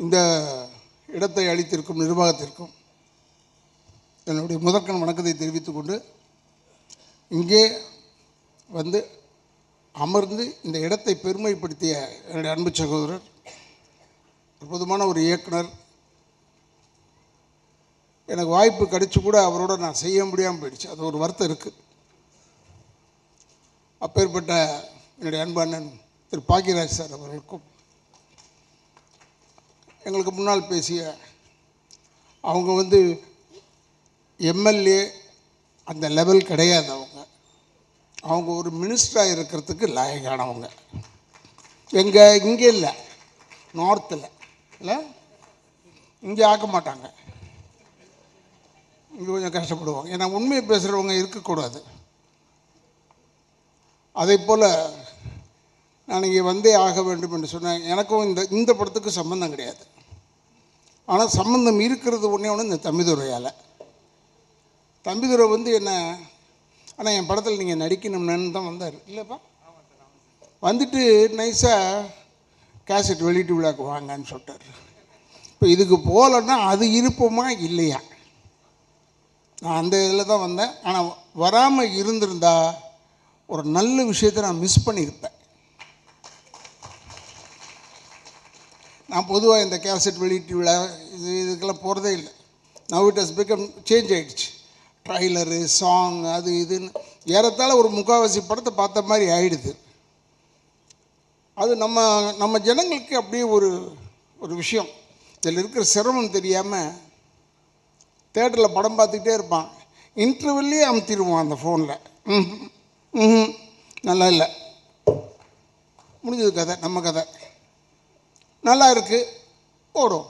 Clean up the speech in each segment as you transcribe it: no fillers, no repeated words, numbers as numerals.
இந்த இடத்தை அளித்திருக்கும் நிர்வாகத்திற்கும் என்னுடைய முதற்கண் வணக்கத்தை தெரிவித்துக் கொண்டு இங்கே வந்து அமர்ந்து இந்த இடத்தை பெருமைப்படுத்திய என்னுடைய அன்பு சகோதரர், அற்புதமான ஒரு இயக்குனர், எனக்கு வாய்ப்பு கிடைச்சி கூட அவரோட நான் செய்ய முடியாமல் போயிடுச்சு. அது ஒரு வருத்தம் இருக்குது. அப்பேற்பட்ட என்னுடைய அன்பு அண்ணன் திரு பாக்கியராஜ் சார் அவர்களுக்கும், எங்களுக்கு முன்னால் பேசிய அவங்க வந்து எம்எல்ஏ அந்த லெவல் கிடையாது. அவங்க ஒரு மினிஸ்டராக இருக்கிறதுக்கு லாயக்கானவங்க. இங்கே இல்லை, நார்த்தில் இல்லை, இங்கே ஆக்க மாட்டாங்க. இங்கே கொஞ்சம் கஷ்டப்படுவாங்க. ஏன்னா உண்மையை பேசுகிறவங்க இருக்கக்கூடாது. அதே போல் நான் இங்கே வந்தே ஆக வேண்டும் என்று சொன்னேன். எனக்கும் இந்த படத்துக்கு சம்மந்தம் கிடையாது. ஆனால் சம்மந்தம் இருக்கிறது ஒன்று இந்த தம்பிதுரையால். தம்பிதுரை வந்து என்ன, ஆனால் என் படத்தில் நீங்கள் நடிக்கணும்னு தான் வந்தார் இல்லைப்பா. வந்துட்டு நைஸாக கேசட் வெளியிட்டு விழாக்கு வாங்கன்னு சொல்லிட்டார். இப்போ இதுக்கு போகலன்னா அது இருப்போமா இல்லையா? நான் அந்த இதில் தான் வந்தேன். ஆனால் வராமல் இருந்திருந்தா ஒரு நல்ல விஷயத்தை நான் மிஸ் பண்ணியிருப்பேன். நான் பொதுவாக இந்த கேசட் வெளியீட்டு விழா இதுக்கெல்லாம் போகிறதே இல்லை. Now it has become change ஆகிடுச்சு. ட்ரைலரு, சாங், அது இதுன்னு ஏறத்தாழ ஒரு முக்கால்வாசி படத்தை பார்த்த மாதிரி ஆகிடுது. அது நம்ம ஜனங்களுக்கு அப்படியே ஒரு விஷயம், இதில் இருக்கிற சிரமம் தெரியாமல் தேட்டரில் படம் பார்த்துக்கிட்டே இருப்பான். இன்டர்வெல்லே அமுத்திடுவான் அந்த ஃபோனில். நல்லா இல்லை, முடிஞ்சது கதை, நம்ம கதை நல்லா இருக்குது, ஓடும்.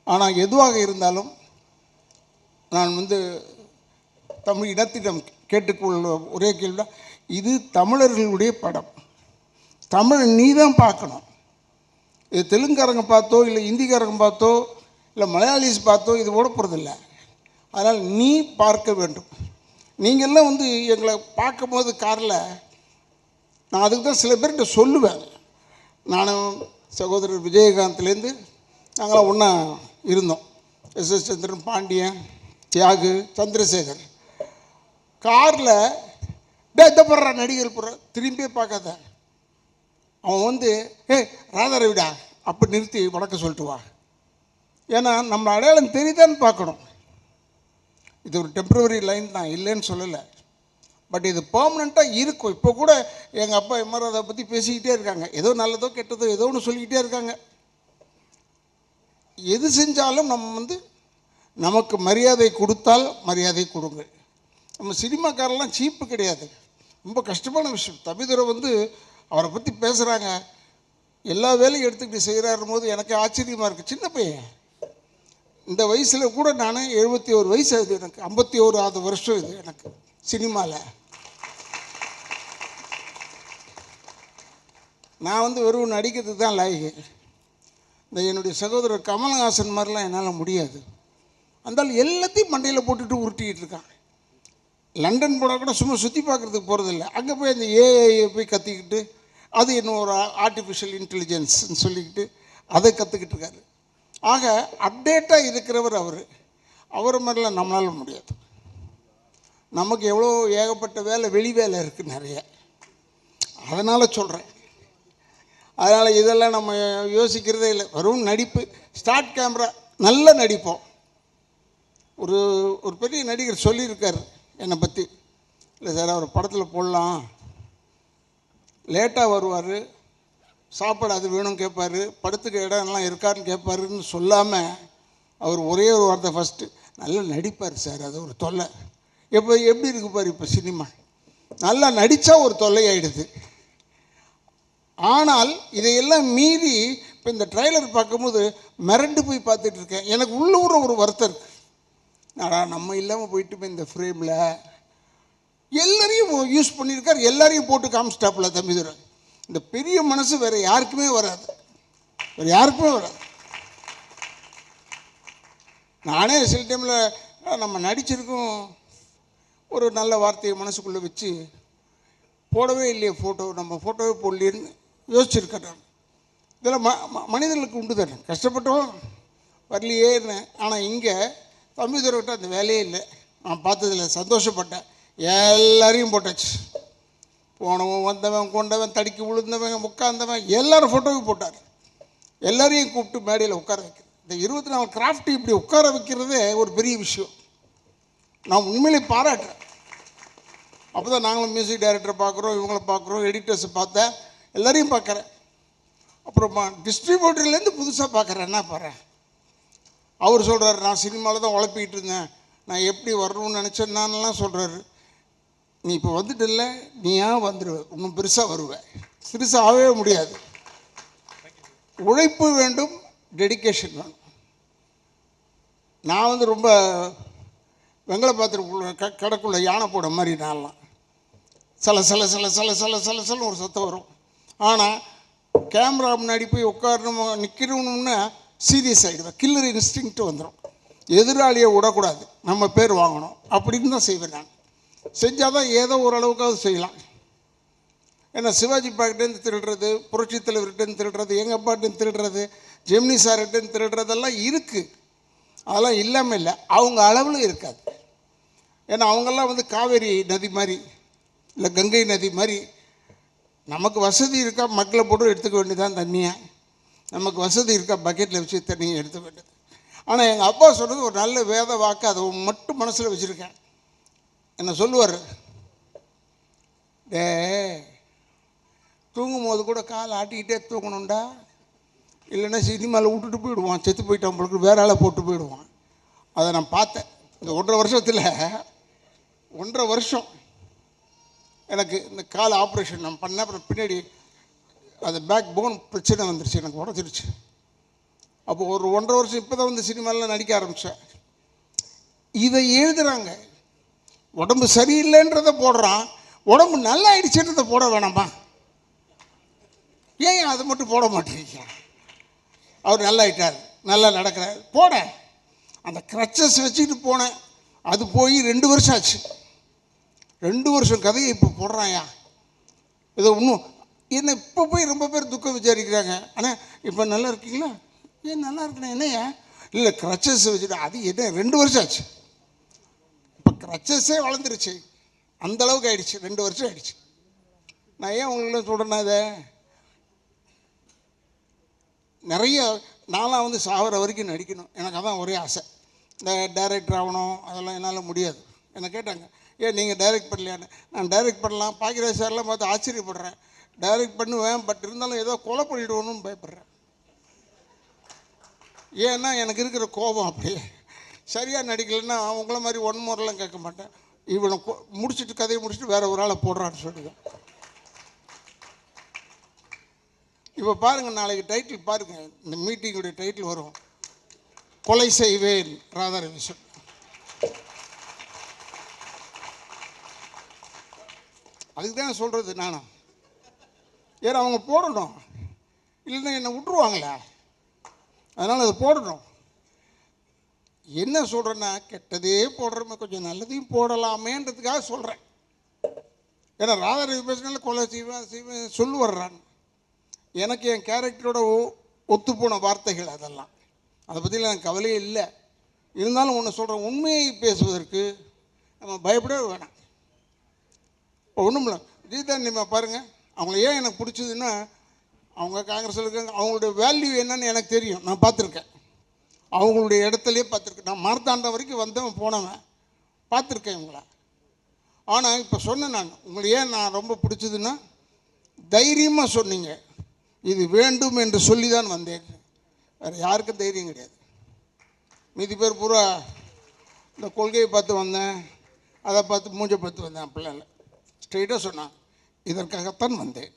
ஆனால் எதுவாக இருந்தாலும் நான் வந்து தமிழ் இனத்திடம் கேட்டுக்கொள்ள ஒரே கேள்வி, இது தமிழர்களுடைய படம், தமிழ் நீ தான் பார்க்கணும். இது தெலுங்காரங்க பார்த்தோ இல்லை ஹிந்திக்காரங்க பார்த்தோ இல்லை மலையாளிஸ் பார்த்தோ இது ஓட போகிறதில்ல. அதனால் நீ பார்க்க வேண்டும். நீங்கள்லாம் வந்து எங்களை பார்க்கும்போது காரில் நான் அதுக்கு தான் சில பேர்கிட்ட சொல்லுவேன். நானும் சகோதரர் விஜயகாந்த்லேருந்து நாங்களாம் ஒன்றா இருந்தோம். எஸ் சந்திரன், பாண்டியன், தியாகு, சந்திரசேகர். காரில் இதை போடுற நடிகர் போடுற திரும்பியே பார்க்காத. அவன் வந்து ராதாரவிடா அப்படி நிறுத்தி வணக்கம் சொல்லிட்டு வா. ஏன்னா நம்ம அடையாளம் தெரியுதான்னு பார்க்கணும். இது ஒரு டெம்பரவரி லைன் தான், இல்லைன்னு சொல்லலை. பட் இது பர்மனெண்ட்டாக இருக்கும். இப்போ கூட எங்கள் அப்பா எம்ஆர் அதை பற்றி பேசிக்கிட்டே இருக்காங்க. ஏதோ நல்லதோ கெட்டதோ ஏதோ ஒன்று சொல்லிக்கிட்டே இருக்காங்க. எது செஞ்சாலும் நம்ம வந்து நமக்கு மரியாதை கொடுத்தால் மரியாதை கொடுங்கள். நம்ம சினிமாக்காரெல்லாம் சீப்பு கிடையாது. ரொம்ப கஷ்டமான விஷயம். தம்பிதுரை வந்து அவரை பற்றி பேசுகிறாங்க, எல்லா வேலையும் எடுத்துக்கிட்டு செய்கிறாரும் போது எனக்கு ஆச்சரியமாக இருக்குது. சின்ன பையன், இந்த வயசில் கூட நான் 71 வயசு ஆகுது எனக்கு, 51வது வருஷம் இது எனக்கு சினிமாவில். நான் வந்து வெறும் நடிக்கிறதுக்கு தான் லாயக்கு. இந்த என்னுடைய சகோதரர் கமல்ஹாசன் மாதிரிலாம் என்னால் முடியாது. அந்தாலும் எல்லாத்தையும் மண்டையில் போட்டுட்டு உருட்டிக்கிட்டு இருக்கான். லண்டன் போனால் கூட சும்மா சுற்றி பார்க்குறதுக்கு போகிறதில்ல. அங்கே போய் அந்த ஏஐயை போய் கற்றுக்கிட்டு அது இன்னும் ஒரு ஆர்டிஃபிஷியல் இன்டெலிஜென்ஸ்ன்னு சொல்லிக்கிட்டு அதை கற்றுக்கிட்டு இருக்காரு. ஆக அப்டேட்டாக இருக்கிறவர் அவரை மாதிரிலாம் நம்மளால் முடியாது. நமக்கு எவ்வளோ ஏகப்பட்ட வேலை, வெளி வேலை இருக்குது நிறைய. அதனால் சொல்கிறேன். அதனால் இதெல்லாம் நம்ம யோசிக்கிறதே இல்லை. வெறும் நடிப்பு, ஸ்டார்ட் கேமரா, நல்லா நடிப்போம். ஒரு பெரிய நடிகர் சொல்லியிருக்கார் என்னை பற்றி. இல்லை சார், அவர் படத்தில் போடலாம், லேட்டாக வருவார், சாப்பாடு அது வேணும் கேட்பார், படுத்துக்க இடம்லாம் இருக்காருன்னு கேட்பாருன்னு சொல்லாமல் அவர் ஒரே ஒரு வார்த்தை ஃபஸ்ட்டு, நல்லா நடிப்பார் சார், அது ஒரு தொல்லை. எப்படி இருக்கு பாரு இப்போ சினிமா, நல்லா நடித்தா ஒரு தொல்லை ஆகிடுது. ஆனால் இதையெல்லாம் மீறி இப்போ இந்த ட்ரைலர் பார்க்கும்போது மிரண்டு போய் பார்த்துட்டு இருக்கேன். எனக்கு உள்ளூர ஒரு வருத்தம் இருக்குது. நம்ம இல்லாமல் போயிட்டு போய் இந்த ஃப்ரேமில் எல்லாரையும் யூஸ் பண்ணியிருக்கார், எல்லாரையும் போட்டு காமிச்சிட்டாப்புல தம்பிதுரை. இந்த பெரிய மனசு வேறு யாருக்குமே வராது, வேறு யாருக்குமே வராது. நானே சில டைமில் நம்ம நடிச்சிருக்கோம், ஒரு நல்ல வார்த்தையை மனசுக்குள்ளே வச்சு போடவே இல்லையே ஃபோட்டோ, நம்ம ஃபோட்டோவே போடலேன்னு யோசிச்சிருக்கேன் நான். இதில் மனிதர்களுக்கு உண்டு தானே, கஷ்டப்பட்டோம் வரலையேன்னு. ஆனால் இங்கே தம்பிதுரைக்கிட்ட அந்த வேலையே இல்லை. நான் பார்த்ததில் சந்தோஷப்பட்டேன். எல்லாரையும் போட்டாச்சு. போனவன் வந்தவன் கொண்டவன் தடிக்கி விழுந்தவன் உட்கார்ந்தவன் எல்லாரும் ஃபோட்டோவும் போட்டார். எல்லாரையும் கூப்பிட்டு மேடையில் உட்கார வைக்கிறது. இந்த 24 கிராஃப்ட் இப்படி உட்கார வைக்கிறதே ஒரு பெரிய விஷயம். நான் உண்மையிலே பாராட்டுறேன். அப்போ தான் நாங்களும் மியூசிக் டைரக்டரை பார்க்குறோம், இவங்களை பார்க்குறோம், எடிட்டர்ஸை பார்த்தேன், எல்லோரையும் பார்க்குறேன். அப்புறமா டிஸ்ட்ரிபியூட்டர்லேருந்து புதுசாக பார்க்குறேன். என்ன பாரு, அவர் சொல்கிறார், நான் சினிமாவில் தான் உழப்பிக்கிட்டு இருந்தேன், நான் எப்படி வரணும்னு நினச்சேன் நான்லாம் சொல்கிறாரு. நீ இப்போ வந்துட்டு இல்லை, நீ ஏன் வந்துடுவேன், இன்னும் பெருசாக வருவேன். சிறுசாக ஆகவே முடியாது. உழைப்பு வேண்டும், டெடிக்கேஷன் வேணும். நான் வந்து ரொம்ப வெங்கல பாத்திரக்குள்ள கடைக்குள்ள யானை போட மாதிரி நான்லாம் சில சில சில சில சில சில சில ஒரு சத்தம் வரும். ஆனால் கேமரா முன்னாடி போய் உட்காரணும் நிற்கணும்னா சீரியஸ் ஆகிடுவேன். கில்லர் இன்ஸ்டிங்க்ட் வந்துடும். எதிராளியை விடக்கூடாது, நம்ம பேர் வாங்கணும் அப்படின்னு தான் செய்வேன். நான் செஞ்சால் தான் ஏதோ ஓரளவுக்காவது செய்யலாம். ஏன்னா சிவாஜி பாக்கிட்டேருந்து திருடுறது, புரட்சி தலைவர்கிட்டேருந்து திருடுறது, எங்கள் அப்பாட்டேருந்து திருடுறது, ஜெமினி சார்கிட்டேருந்து திருடுறதெல்லாம் இருக்குது. அதெல்லாம் இல்லாமல் இல்லை, அவங்க அளவில் இருக்காது. ஏன்னா அவங்கெல்லாம் வந்து காவேரி நதி மாதிரி இல்லை கங்கை நதி மாதிரி. நமக்கு வசதி இருக்கா மக்களை போட்டு எடுத்துக்க வேண்டியதான் தண்ணியை. நமக்கு வசதி இருக்கா பக்கெட்டில் வச்சு தண்ணியை எடுத்துக்க வேண்டியது. ஆனால் எங்கள் அப்பா சொன்னது ஒரு நல்ல வேத வாக்கு, அதை மட்டும் மனசில் வச்சுருக்கேன். என்ன சொல்லுவார், டே தூங்கும் போது கூட கால் ஆட்டிக்கிட்டே தூங்கணும்டா, இல்லைன்னா சினிமாவில் விட்டுட்டு போயிடுவான், செத்து போயிட்டான் உங்களுக்கு வேற ஆளை போட்டு போயிடுவான். அதை நான் பார்த்தேன். இந்த 1.5 வருஷம் எனக்கு இந்த கால் ஆப்ரேஷன் நான் பண்ணேன். அப்புறம் பின்னாடி அது பேக் போன் பிரச்சனை வந்துருச்சு, எனக்கு உடச்சிருச்சு. அப்போ ஒரு 1.5 வருஷம் இப்போ தான் வந்து சினிமாவில் நடிக்க ஆரம்பித்தேன். இதை எழுதுகிறாங்க, உடம்பு சரியில்லைன்றதை போடுறான், உடம்பு நல்லா ஆயிடுச்சுன்றதை போட வேணாமா? ஏன் அதை மட்டும் போட மாட்டேங்க? அவர் நல்லா ஆயிட்டார், நல்லா நடக்கிறார், போட. அந்த க்ரச்சஸ் வச்சுக்கிட்டு போனேன். அது போய் 2 வருஷம் ஆச்சு. 2 வருஷம் கதையை இப்போ போடுறாயா? ஏதோ இன்னும் என்ன இப்போ போய் ரொம்ப பேர் துக்கம் விசாரிக்கிறாங்க. ஆனால் இப்போ நல்லா இருக்கீங்களா? ஏன் நல்லா இருக்கணும் என்னையா? இல்லை க்ரச்சஸ் வச்சுட்டு அது என்ன 2 வருஷம் ஆச்சு. இப்போ க்ரச்சஸே வளர்ந்துருச்சு, அந்தளவுக்கு ஆயிடுச்சு. 2 வருஷம் ஆயிடுச்சு. நான் ஏன் உங்களுக்குலாம் சொல்கிறேன்னா, இதை நிறைய நான்லாம் வந்து சாகிற வரைக்கும் நடிக்கணும், எனக்கு அதான் ஒரே ஆசை. இந்த டைரக்டர் ஆகணும் அதெல்லாம் என்னால் முடியாது. என்னை கேட்டாங்க, ஏன் நீங்கள் டைரக்ட் பண்ணலையான்னு. நான் டைரக்ட் பண்ணலாம், பாக்கியராஜ் சார்லாம் பார்த்து ஆச்சரியப்படுறேன். டைரக்ட் பண்ணுவேன், பட் இருந்தாலும் ஏதோ கொலை பண்ணிவிடுவோன்னு பயப்படுறேன். ஏன்னா எனக்கு இருக்கிற கோபம் அப்படியே. சரியாக நடிக்கலைன்னா அவங்கள மாதிரி 1 மோரெலாம் கேட்க மாட்டேன். இவனை முடிச்சுட்டு கதையை முடிச்சுட்டு வேறு ஒரு ஆளை போடுறான்னு சொல்லுவேன். இப்போ பாருங்கள், நாளைக்கு டைட்டில் பாருங்கள், இந்த மீட்டிங்குடைய டைட்டில் வரும், கொலை செய்வேன் ராதாரவிசன். அதுக்கு தான் சொல்கிறது நானும். ஏன்னா அவங்க போடணும், இல்லைன்னா என்னை விட்டுருவாங்களே, அதனால் அதை போடணும். என்ன சொல்கிறேன்னா, கெட்டதே போடுறமே, கொஞ்சம் நல்லதையும் போடலாமேன்றதுக்காக சொல்கிறேன். ஏன்னா ராதாரவி பேசினால கொலை செய்வேன் சொல்லு வர்றான். எனக்கு என் கேரக்டரோட ஒத்துப்போன வார்த்தைகள் அதெல்லாம், அதை பற்றிலாம் எனக்கு கவலையே இல்லை. இருந்தாலும் ஒன்று சொல்கிறேன், உண்மையை பேசுவதற்கு நம்ம பயப்படவே வேணாம். இப்போ ஒன்றும் இல்லை, ஜீதாண்டிமா பாருங்கள், அவங்கள ஏன் எனக்கு பிடிச்சதுன்னா, அவங்க காங்கிரஸில் இருக்காங்க, அவங்களுடைய வேல்யூ என்னன்னு எனக்கு தெரியும், நான் பார்த்துருக்கேன். அவங்களுடைய இடத்துலையே பார்த்துருக்கேன். நான் மார்த்தாண்டம் வரைக்கும் வந்தவன் போனவன், பார்த்துருக்கேன் இவங்கள. ஆனால் இப்போ சொன்னேன் நான், உங்களை ஏன் நான் ரொம்ப பிடிச்சதுன்னா, தைரியமாக சொன்னீங்க, இது வேண்டும் என்று சொல்லி தான் வந்தேன். வேறு யாருக்கும் தைரியம் கிடையாது. மீதி பேர் பூரா இந்த கொள்கையை பார்த்து வந்தேன், அதை பார்த்து மூஞ்சை பார்த்து வந்தேன், அப்படிலாம் இல்லை. ஸ்ட்ரெயிட்டாக சொன்னான், இதற்காகத்தான் வந்தேன்.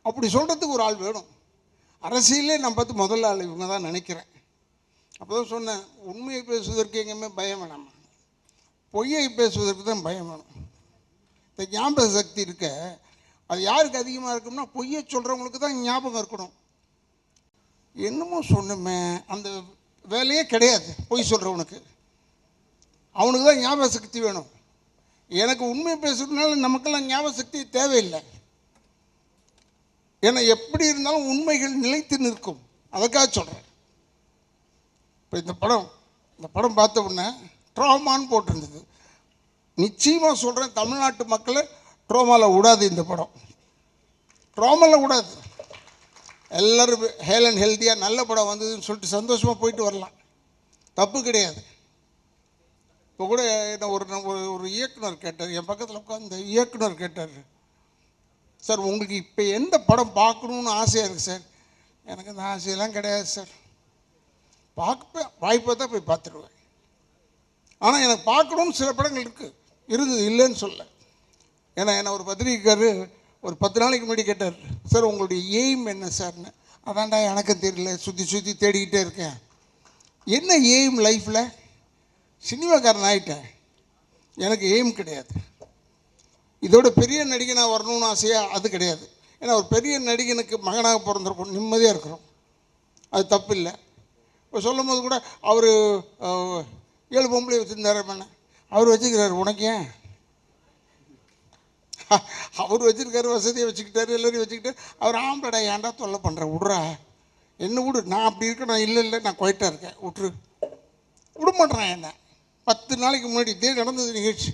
அப்படி சொல்கிறதுக்கு ஒரு ஆள் வேணும். அரசியலே நான் பார்த்து முதல்ல ஆள் இவங்க தான் நினைக்கிறேன். அப்போ தான் சொன்னேன், உண்மையை பேசுவதற்கு எங்கேயுமே பயம் வேணாம், பொய்யை பேசுவதற்கு தான் பயம் வேணும். இந்த ஞாபக சக்தி இருக்க, அது யாருக்கு அதிகமாக இருக்கும்னா, பொய்யை சொல்கிறவங்களுக்கு தான் ஞாபகம் இருக்கணும். என்னமோ சொன்னமே, அந்த வேலையே கிடையாது பொய் சொல்கிறவனுக்கு, அவனுக்கு தான் ஞாபக சக்தி வேணும். எனக்கு உண்மை பேசுறதுனால நமக்கெல்லாம் ஞாபக சக்தி தேவையில்லை. ஏன்னா எப்படி இருந்தாலும் உண்மைகள் நிலைத்து நிற்கும். அதுக்காக சொல்கிறேன். இப்போ இந்த படம் பார்த்த உடனே ட்ராமான்னு போட்டிருந்தது. நிச்சயமாக சொல்கிறேன், தமிழ்நாட்டு மக்களை ட்ராமாவில் விடாது. இந்த படம் ட்ராமாவில் விடாது. எல்லோரும் ஹெல் அண்ட் ஹெல்த்தியாக நல்ல படம் வந்ததுன்னு சொல்லிட்டு சந்தோஷமாக போயிட்டு வரலாம், தப்பு கிடையாது. இப்போ கூட என்ன ஒரு இயக்குனர் கேட்டார், என் பக்கத்தில் உட்காந்து இயக்குனர் கேட்டார், சார் உங்களுக்கு இப்போ எந்த படம் பார்க்கணுன்னு ஆசையாக இருக்குது சார்? எனக்கு அந்த ஆசையெல்லாம் கிடையாது சார், வாய்ப்பாக தான் போய் பார்த்துடுவேன். ஆனால் எனக்கு பார்க்கணுன்னு சில படங்கள் இருந்தது, இல்லைன்னு சொல்ல. ஏன்னா என்ன ஒரு பத்திரிக்கைக்காரர் ஒரு 10 நாளைக்கு முன்னாடி கேட்டார், சார் உங்களுடைய எய்ம் என்ன சார்னு. அதான்டா எனக்கும் தெரியல, சுற்றி தேடிக்கிட்டே இருக்கேன். என்ன எய்ம் லைஃப்பில்? சினிமாக்காரன் ஆகிட்டேன், எனக்கு எய்ம் கிடையாது. இதோட பெரிய நடிகனாக வரணும்னு ஆசையாக அது கிடையாது. ஏன்னா ஒரு பெரிய நடிகனுக்கு மகனாக பிறந்திருக்கணும், நிம்மதியாக இருக்கிறோம், அது தப்பு இல்லை. இப்போ சொல்லும் போது கூட அவர் 7 பொம்பளை வச்சுருந்தார், அவர் வச்சுக்கிறாரு, உனக்கு ஏன்? அவர் வச்சுருக்காரு, வசதியை வச்சுக்கிட்டாரு, எல்லோரையும் வச்சுக்கிட்டாரு. அவர் ஆம்பளை ஏன்டா தொல்லை பண்ணுறேன், விட்றா என்ன விடு, நான் அப்படி இருக்கேன், நான் இல்லை நான் குவைட்டாக இருக்கேன், விட்ரு, விட மாட்டேறான் என்ன. 10 நாளைக்கு முன்னாடி இதே நடந்தது நிகழ்ச்சி.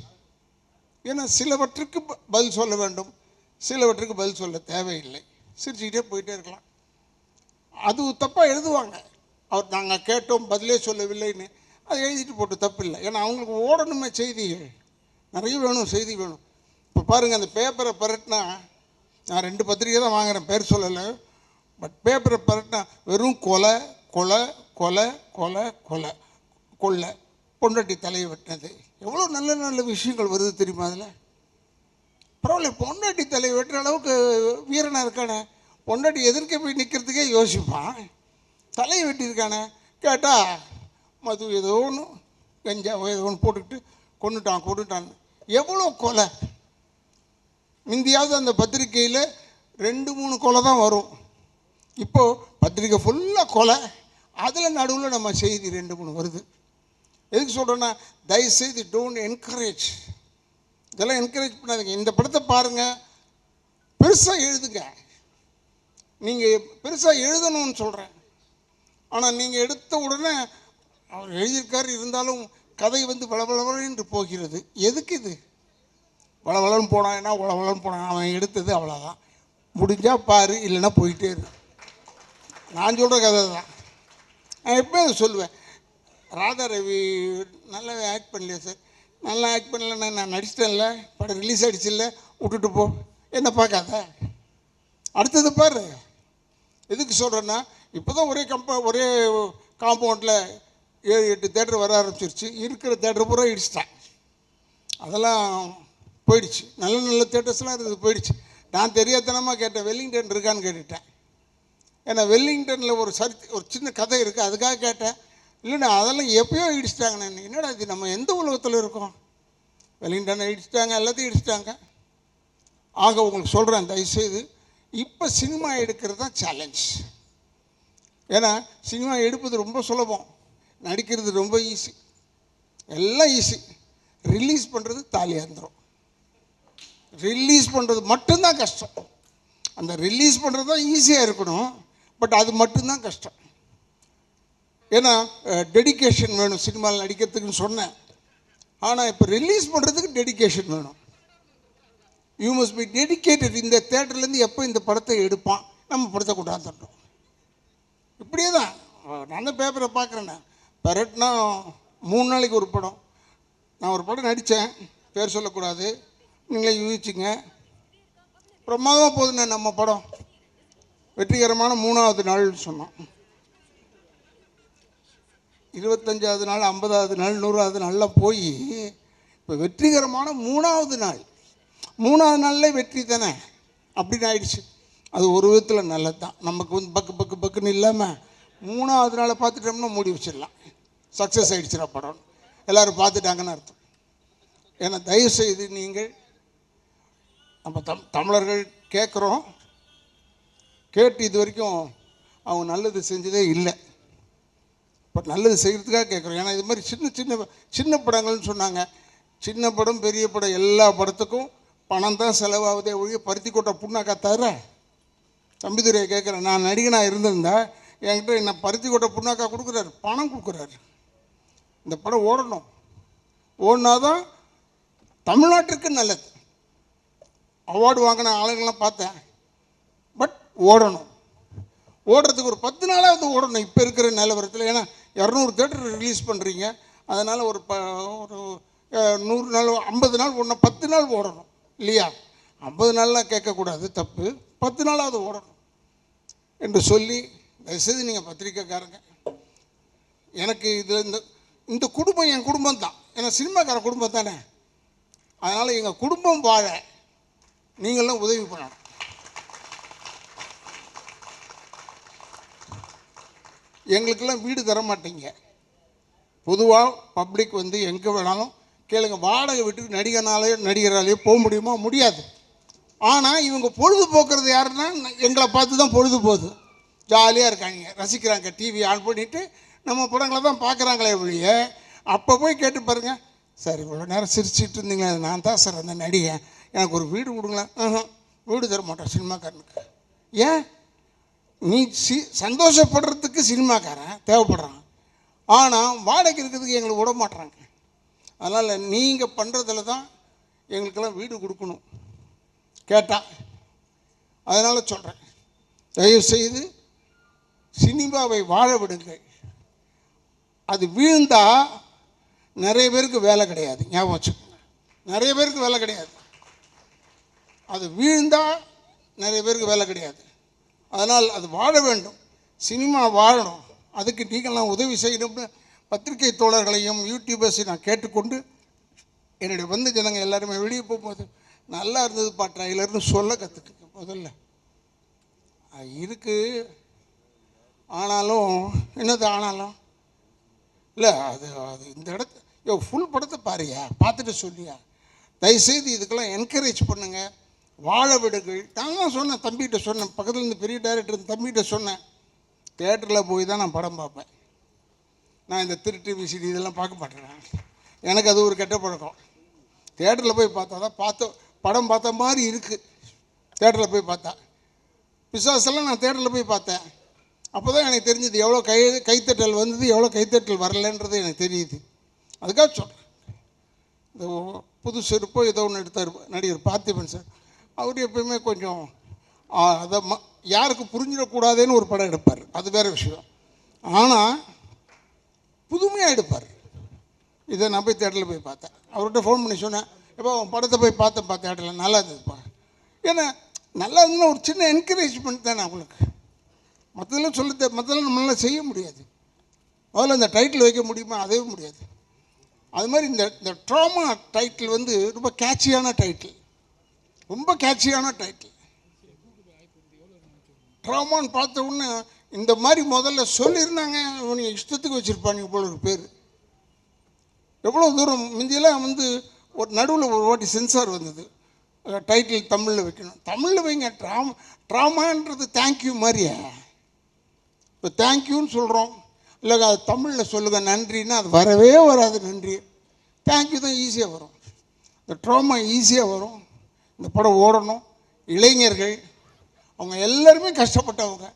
ஏன்னா சிலவற்றுக்கு பதில் சொல்ல வேண்டும், சிலவற்றுக்கு பதில் சொல்ல தேவையில்லை, சிரிச்சுக்கிட்டே போயிட்டே இருக்கலாம். அது தப்பாக எழுதுவாங்க, அவர் நாங்கள் கேட்டோம் பதிலே சொல்லவில்லைன்னு, அது எழுதிட்டு போட்டு தப்பு இல்லை. ஏன்னா அவங்களுக்கு ஓடணுமே, செய்திகள் நிறைய வேணும், செய்தி வேணும். இப்போ பாருங்கள், அந்த பேப்பரை பரட்டினா, நான் 2 பத்திரிக்கை தான் வாங்குகிறேன், பேர் சொல்லலை, பட் பேப்பரை பரட்டினா வெறும் கொலை கொலை கொலை கொலை கொலை கொள்ளை, பொண்டாட்டி தலையை வெட்டினது, எவ்வளோ நல்ல நல்ல விஷயங்கள் வருது தெரியுமா அதில்? பரவாயில்ல, பொண்டாட்டி தலையை வெட்டுற அளவுக்கு வீரனாக இருக்கானே, பொண்டாட்டி எதிர்க்க போய் நிற்கிறதுக்கே யோசிப்பான், தலையை வெட்டியிருக்கானே. கேட்டால் மது ஏதோ ஒன்று கஞ்சாவோ ஏதோ ஒன்று போட்டுக்கிட்டு கொண்டுட்டான். எவ்வளோ கொலை! முந்தியாவது அந்த பத்திரிக்கையில் 2-3 கொலை தான் வரும், இப்போது பத்திரிக்கை ஃபுல்லாக கொலை, அதில் நடுவில் நம்ம செய்தி 2-3 வருது. எதுக்கு சொல்கிறேன்னா, தயவுசெய்து டோன்ட் என்கரேஜ், இதெல்லாம் என்கரேஜ் பண்ணாதீங்க. இந்த படத்தை பாருங்கள், பெருசாக எழுதுங்க, நீங்கள் பெருசாக எழுதணும்னு சொல்கிறேன். ஆனால் நீங்கள் எடுத்த உடனே அவர் எழுதியிருக்காரு, இருந்தாலும் கதை வளவளன்னு போகிறது. எதுக்கு இது வளவளன்னு போனான்னா உளவளன்னு போனான், அவன் எடுத்தது அவ்வளோதான். முடிஞ்சால் பாரு, இல்லைன்னா போயிட்டே இரு. நான் சொல்கிற கதை தான். நான் எப்போயும் அதை சொல்லுவேன். ராதா ரவி நல்லா ஆக்ட் பண்ணலையே சார், நல்லா ஆக்ட் பண்ணலன்னா நான் நடிச்சிட்டேன்ல, படம் ரிலீஸ் ஆகிடுச்சு இல்லை, விட்டுட்டு போ, என்ன பார்க்காத, அடுத்தது பாரு. எதுக்கு சொல்கிறேன்னா, இப்போ தான் ஒரே காம்பவுண்டில் 7-8 தேட்டர் வர ஆரம்பிச்சிருச்சு, இருக்கிற தேட்டர் பூரா இடிச்சிட்டேன், அதெல்லாம் போயிடுச்சு. நல்ல நல்ல தேட்டர்ஸ்லாம் இருந்தது, போயிடுச்சு. நான் தெரியாதனமாக கேட்டேன், வெல்லிங்டன் இருக்கான்னு கேட்டுட்டேன். ஏன்னா வெல்லிங்டனில் ஒரு சின்ன கதை இருக்குது, அதுக்காக கேட்டேன். இல்லைண்ணா அதெல்லாம் எப்போயோ இடிச்சிட்டாங்கண்ணே. என்னடா இது, நம்ம எந்த உலகத்தில் இருக்கோம்? வெல்லிங்டனை இடிச்சிட்டாங்க, எல்லாத்தையும் இடிச்சிட்டாங்க. ஆக உங்களுக்கு சொல்கிறேன், தயவுசெய்து இப்போ சினிமா எடுக்கிறது தான் சேலஞ்ச். ஏன்னா சினிமா எடுப்பது ரொம்ப சுலபம், நடிக்கிறது ரொம்ப ஈஸி, எல்லாம் ஈஸி. ரிலீஸ் பண்ணுறது தாலியாக இருந்துடும். ரிலீஸ் பண்ணுறது மட்டும்தான் கஷ்டம். அந்த ரிலீஸ் பண்ணுறது தான் ஈஸியாக இருக்கணும், பட் அது மட்டும்தான் கஷ்டம். ஏன்னா டெடிக்கேஷன் வேணும் சினிமாவில் நடிக்கிறதுக்குன்னு சொன்னேன். ஆனால் இப்போ ரிலீஸ் பண்ணுறதுக்கு டெடிக்கேஷன் வேணும். You must be dedicated. இந்த தேட்டர்லேருந்து எப்போ இந்த படத்தை எடுப்பான், நம்ம படத்தை கொண்டாந்துட்டோம். இப்படியே தான் நான் தான் பேப்பரை பார்க்குறேண்ணே. பெரட்னா 3 நாளைக்கு ஒரு படம். நான் ஒரு படம் நடித்தேன், பேர் சொல்லக்கூடாது, நீங்களே யூகிச்சிங்க. பிரமாதமாக போகுதுண்ணே நம்ம படம், வெற்றிகரமான 3ஆவது நாள்னு சொன்னோம். 25வது நாள், 50வது நாள், 100வது நாள்லாம் போய் இப்போ வெற்றிகரமான 3ஆவது நாள். 3ஆவது நாளில் வெற்றி தானே அப்படின்னு ஆயிடுச்சு. அது ஒரு விதத்தில் நல்லது தான். நமக்கு பக்குன்னு இல்லாமல் 3ஆவது நாளை பார்த்துட்டோம்னா மூடி வச்சிடலாம், சக்ஸஸ் ஆகிடுச்சுடா படம், எல்லோரும் பார்த்துட்டாங்கன்னு அர்த்தம். ஏன்னா தயவுசெய்து நீங்கள், நம்ம தமிழர்கள் கேட்குறோம், கேட்டு இது வரைக்கும் அவங்க நல்லது செஞ்சதே இல்லை. பட் நல்லது செய்கிறதுக்காக கேட்குறோம். ஏன்னா இது மாதிரி சின்ன படங்கள்னு சொன்னாங்க. சின்ன படம் பெரிய படம் எல்லா படத்துக்கும் பணம் தான் செலவாகுதே ஒழிய பருத்தி கொட்டை புண்ணாக்கா தம்பிதுரையை கேட்குறேன், நான் நடிகனாக இருந்திருந்தா என்கிட்ட என்ன பருத்தி கொட்டை புண்ணாக்கா கொடுக்குறாரு, பணம் கொடுக்குறாரு. இந்த படம் ஓடணும், ஓடினாதான் தமிழ்நாட்டிற்கு நல்லது. அவார்டு வாங்கின ஆளுங்கள்லாம் பார்த்தேன். பட் ஓடணும், ஓடுறதுக்கு ஒரு 10 நாளாவது ஓடணும் இப்போ இருக்கிற நிலவரத்தில். ஏன்னா 200 தேட்டர் ரிலீஸ் பண்ணுறீங்க, அதனால் ஒரு 100 நாள் 50 நாள் ஓடணும், 10 நாள் ஓடணும் இல்லையா? 50 நாள்லாம் கேட்கக்கூடாது, தப்பு. 10 நாளாவது ஓடணும் என்று சொல்லி, தயவுசெய்து நீங்கள் பத்திரிக்கைக்காரங்க, எனக்கு இதில் இந்த குடும்பம் என் குடும்பம் தான், ஏன்னா சினிமாக்கார குடும்பம் தானே. அதனால் எங்கள் குடும்பம் வாழ நீங்கள்லாம் உதவி பண்ணணும். எங்களுக்கெல்லாம் வீடு தர மாட்டீங்க. பொதுவாக பப்ளிக் வந்து எங்கே வேணாலும் கேளுங்க, வாடகை வீட்டுக்கு நடிகராலேயோ போக முடியுமா? முடியாது. ஆனால் இவங்க பொழுதுபோக்குறது யாருன்னா எங்களை பார்த்து தான் பொழுது போகுது. ஜாலியாக இருக்காங்க, ரசிக்கிறாங்க, டிவி ஆன் பண்ணிவிட்டு நம்ம படங்களை தான் பார்க்குறாங்களே ஒழிய. அப்போ போய் கேட்டு பாருங்கள், சார் இவ்வளோ நேரம் சிரிச்சிட்டு இருந்தீங்களே, நான் தான் சார் அந்த நடிகன், எனக்கு ஒரு வீடு கொடுங்களேன். வீடு தர மாட்டேன் சினிமாக்காரனுக்கு. ஏன்? நீ சந்தோஷப்படுறதுக்கு சினிமாக்காரன் தேவைப்படுறான், ஆனால் வாடகை இருக்கிறதுக்கு எங்களுக்கு விட மாட்டுறாங்க. அதனால் நீங்கள் பண்ணுறதுல தான் எங்களுக்கெல்லாம் வீடு கொடுக்கணும் கேட்டால். அதனால் சொல்கிறேன், தயவுசெய்து சினிமாவை வாழ விடுங்கள். அது வீழ்ந்தால் நிறைய பேருக்கு வேலை கிடையாது, ஞாபகம் வச்சுக்கோங்க. நிறைய பேருக்கு வேலை கிடையாது. அது வீழ்ந்தால் நிறைய பேருக்கு வேலை கிடையாது. அதனால் அது வாழ வேண்டும், சினிமா வாழணும். அதுக்கு நீங்கள்லாம் உதவி செய்யணும்னு பத்திரிகை தோழர்களையும் யூடியூபர்ஸையும் நான் கேட்டுக்கொண்டு, என்னுடைய வந்து ஜனங்க எல்லாருமே வெளியே போகும்போது நல்லா இருந்ததுப்பா ட்ரைலர்னு சொல்ல கற்றுக்குங்க. முதல்ல இருக்குது, ஆனாலும் என்னது ஆனாலும் இல்லை, அது இந்த இடத்த ஃபுல் படத்தை பாரியா, பார்த்துட்டு சொல்லியா. தயவுசெய்து இதுக்கெல்லாம் என்கரேஜ் பண்ணுங்கள், வாழ விடுங்கள். நான் தான் சொன்னேன், தம்பிகிட்ட சொன்னேன், பக்கத்தில் இருந்து பெரிய டைரக்டர் தம்பிகிட்ட சொன்னேன், தேட்டரில் போய் தான் நான் படம் பார்ப்பேன். நான் இந்த திருட்டு விசிடி இதெல்லாம் பார்க்க மாட்டேன். எனக்கு அது ஒரு கெட்ட பழக்கம். தேட்டரில் போய் பார்த்தா தான் படம் பார்த்த மாதிரி இருக்குது. தேட்டரில் போய் பார்த்தா பிசாசெல்லாம் நான் தேட்டரில் போய் பார்த்தேன். அப்போ தான் எனக்கு தெரிஞ்சது எவ்வளோ கைத்தட்டல் வந்தது, எவ்வளோ கைத்தட்டல் வரலன்றது எனக்கு தெரியுது. அதுக்காக சொல்கிறேன். இந்த புது செருப்போ ஏதோ ஒன்று எடுத்தார் நடிகர் பார்த்திபன் சார். அவர் எப்பயுமே கொஞ்சம் அதை யாருக்கு புரிஞ்சிடக்கூடாதுன்னு ஒரு படம் எடுப்பார், அது வேறு விஷயம். ஆனால் புதுமையாக எடுப்பார். இதை நான் போய் தேட்டரில் போய் பார்த்தேன். அவர்கிட்ட ஃபோன் பண்ணி சொன்னேன், எப்போ படத்தை போய் பார்த்தேன்ப்பா தேட்டரில், நல்லா இருந்ததுப்பா. ஏன்னா நல்லா இருந்தால் ஒரு சின்ன என்கரேஜ்மெண்ட் தானே அவங்களுக்கு. மற்றதெல்லாம் நம்மளால் செய்ய முடியாது. முதல்ல இந்த டைட்டில் வைக்க முடியுமா? அதே முடியாது. அது மாதிரி இந்த ட்ராமா டைட்டில் வந்து ரொம்ப கேட்சியான டைட்டில், ரொம்ப கேட்சியான டைட்டில். ட்ராமான்னு பார்த்த உடனே இந்த மாதிரி முதல்ல சொல்லியிருந்தாங்க, இவங்க இஷ்டத்துக்கு வச்சுருப்பாங்க போல ஒரு பேர். எவ்வளோ தூரம் முந்தியெல்லாம் வந்து ஒரு நடுவில் ஒரு வாட்டி சென்சார் வந்தது, டைட்டில் தமிழில் வைக்கணும். தமிழில் வைங்க, ட்ராமான்றது தேங்க்யூ மாதிரியா. இப்போ தேங்க்யூன்னு சொல்கிறோம், இல்லை அது தமிழில் சொல்லுங்கள் நன்றின்னா அது வரவே வராது. நன்றி தேங்க்யூ தான் ஈஸியாக வரும், இந்த ட்ராமா ஈஸியாக வரும். இந்த படம் ஓடணும். இளைஞர்கள் அவங்க எல்லாருமே கஷ்டப்பட்டவங்க,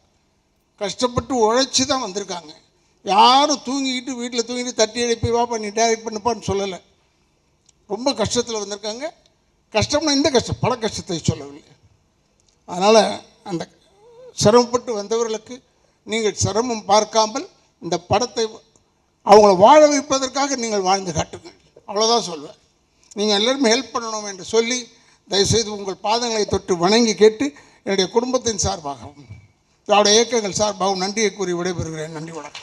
கஷ்டப்பட்டு உழைச்சி தான் வந்திருக்காங்க. யாரும் தூங்கிக்கிட்டு வீட்டில் தூங்கிட்டு தட்டி எழுப்பி வா பண்ணி டைரக்ட் பண்ணுப்பான்னு சொல்லலை. ரொம்ப கஷ்டத்தில் வந்திருக்காங்க. கஷ்டம்னா இந்த கஷ்டம், பல கஷ்டத்தை சொல்லவில்லை. அதனால் அந்த சிரமப்பட்டு வந்தவர்களுக்கு நீங்கள் சிரமம் பார்க்காமல் இந்த படத்தை அவங்கள வாழ வைப்பதற்காக நீங்கள் வாழ்ந்து காட்டுங்கள், அவ்வளோதான் சொல்வேன். நீங்கள் எல்லாருமே ஹெல்ப் பண்ணணும் என்று சொல்லி தயவுசெய்து உங்கள் பாதங்களை தொட்டு வணங்கி கேட்டு என்னுடைய குடும்பத்தின் சார்பாகவும் திராவிட இயக்கங்கள் சார்பாகவும் நன்றியை கூறி விடைபெறுகிறேன். நன்றி, வணக்கம்.